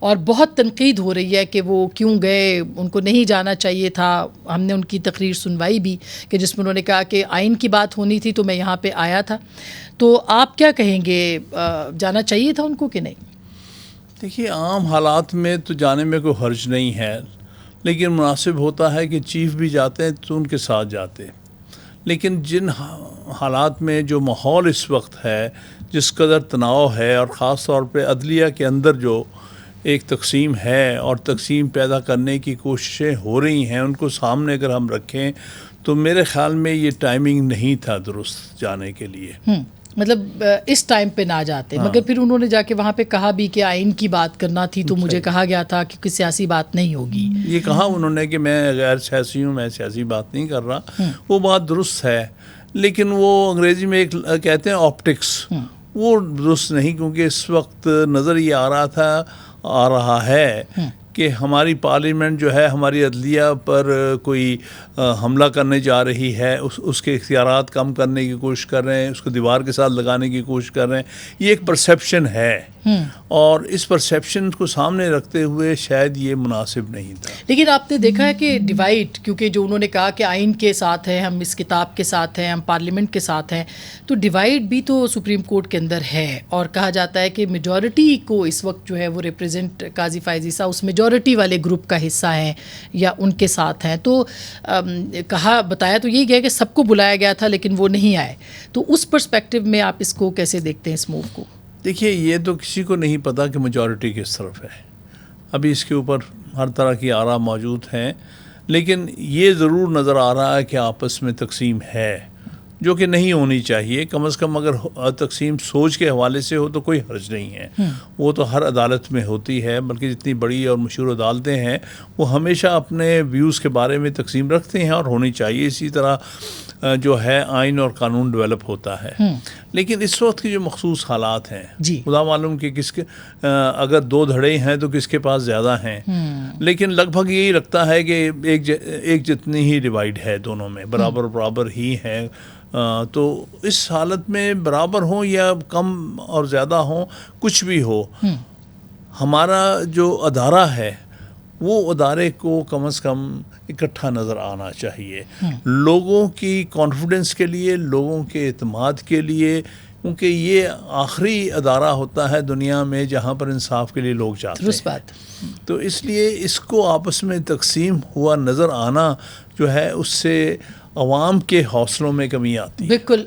اور بہت تنقید ہو رہی ہے کہ وہ کیوں گئے، ان کو نہیں جانا چاہیے تھا. ہم نے ان کی تقریر سنوائی بھی کہ جس میں انہوں نے کہا کہ آئین کی بات ہونی تھی تو میں یہاں پہ آیا تھا. تو آپ کیا کہیں گے، جانا چاہیے تھا ان کو کہ نہیں؟ دیکھیے، عام حالات میں تو جانے میں کوئی حرج نہیں ہے، لیکن مناسب ہوتا ہے کہ چیف بھی جاتے ہیں تو ان کے ساتھ جاتے. لیکن جن حالات میں جو ماحول اس وقت ہے، جس قدر تناؤ ہے، اور خاص طور پہ عدلیہ کے اندر جو ایک تقسیم ہے اور تقسیم پیدا کرنے کی کوششیں ہو رہی ہیں، ان کو سامنے اگر ہم رکھیں تو میرے خیال میں یہ ٹائمنگ نہیں تھا درست جانے کے لیے. مطلب اس ٹائم پہ نہ جاتے. مگر پھر انہوں نے جا کے وہاں پہ کہا بھی کہ آئین کی بات کرنا تھی تو مجھے کہا گیا تھا کیونکہ سیاسی بات نہیں ہوگی. یہ کہا انہوں نے کہ میں غیر سیاسی ہوں، میں سیاسی بات نہیں کر رہا. وہ بات درست ہے، لیکن وہ انگریزی میں ایک کہتے ہیں آپٹکس، وہ درست نہیں، کیونکہ اس وقت نظر یہ آ رہا ہے کہ ہماری پارلیمنٹ جو ہے ہماری عدلیہ پر کوئی حملہ کرنے جا رہی ہے، اس کے اختیارات کم کرنے کی کوشش کر رہے ہیں، اس کو دیوار کے ساتھ لگانے کی کوشش کر رہے ہیں. یہ ایک پرسیپشن ہے، اور اس پرسیپشن کو سامنے رکھتے ہوئے شاید یہ مناسب نہیں تھا. لیکن آپ نے دیکھا ہے کہ ڈیوائڈ، کیونکہ جو انہوں نے کہا کہ آئین کے ساتھ ہیں ہم، اس کتاب کے ساتھ ہیں ہم، پارلیمنٹ کے ساتھ ہیں، تو ڈیوائڈ بھی تو سپریم کورٹ کے اندر ہے. اور کہا جاتا ہے کہ میجورٹی کو اس وقت جو ہے وہ ریپرزینٹ قاضی فائز عیسیٰ اس میجورٹی والے گروپ کا حصہ ہیں یا ان کے ساتھ ہیں. تو بتایا تو یہی گیا کہ سب کو بلایا گیا تھا لیکن وہ نہیں آئے. تو اس پرسپیکٹو میں آپ اس کو کیسے دیکھتے ہیں، اس موو کو؟ دیکھیے، یہ تو کسی کو نہیں پتا کہ میجورٹی کس طرف ہے. ابھی اس کے اوپر ہر طرح کی آراء موجود ہیں، لیکن یہ ضرور نظر آ رہا ہے کہ آپس میں تقسیم ہے، جو کہ نہیں ہونی چاہیے. کم از کم اگر تقسیم سوچ کے حوالے سے ہو تو کوئی حرج نہیں ہے. وہ تو ہر عدالت میں ہوتی ہے، بلکہ جتنی بڑی اور مشہور عدالتیں ہیں وہ ہمیشہ اپنے ویوز کے بارے میں تقسیم رکھتے ہیں، اور ہونی چاہیے. اسی طرح جو ہے آئین اور قانون ڈیولپ ہوتا ہے. لیکن اس وقت کی جو مخصوص حالات ہیں، خدا معلوم کہ کس کے اگر دو دھڑے ہیں تو کس کے پاس زیادہ ہیں، لیکن لگ بھگ یہی لگتا ہے کہ ایک جتنی ہی ڈیوائڈ ہے، دونوں میں برابر ہی ہے. تو اس حالت میں برابر ہوں یا کم اور زیادہ ہوں، کچھ بھی ہو، ہمارا جو ادارہ ہے وہ ادارے کو کم از کم اکٹھا نظر آنا چاہیے، لوگوں کی کانفیڈنس کے لیے، لوگوں کے اعتماد کے لیے، کیونکہ یہ آخری ادارہ ہوتا ہے دنیا میں جہاں پر انصاف کے لیے لوگ جاتے ہیں. تو اس لیے اس کو آپس میں تقسیم ہوا نظر آنا جو ہے، اس سے عوام کے حوصلوں میں کمی آتی ہے. بالکل.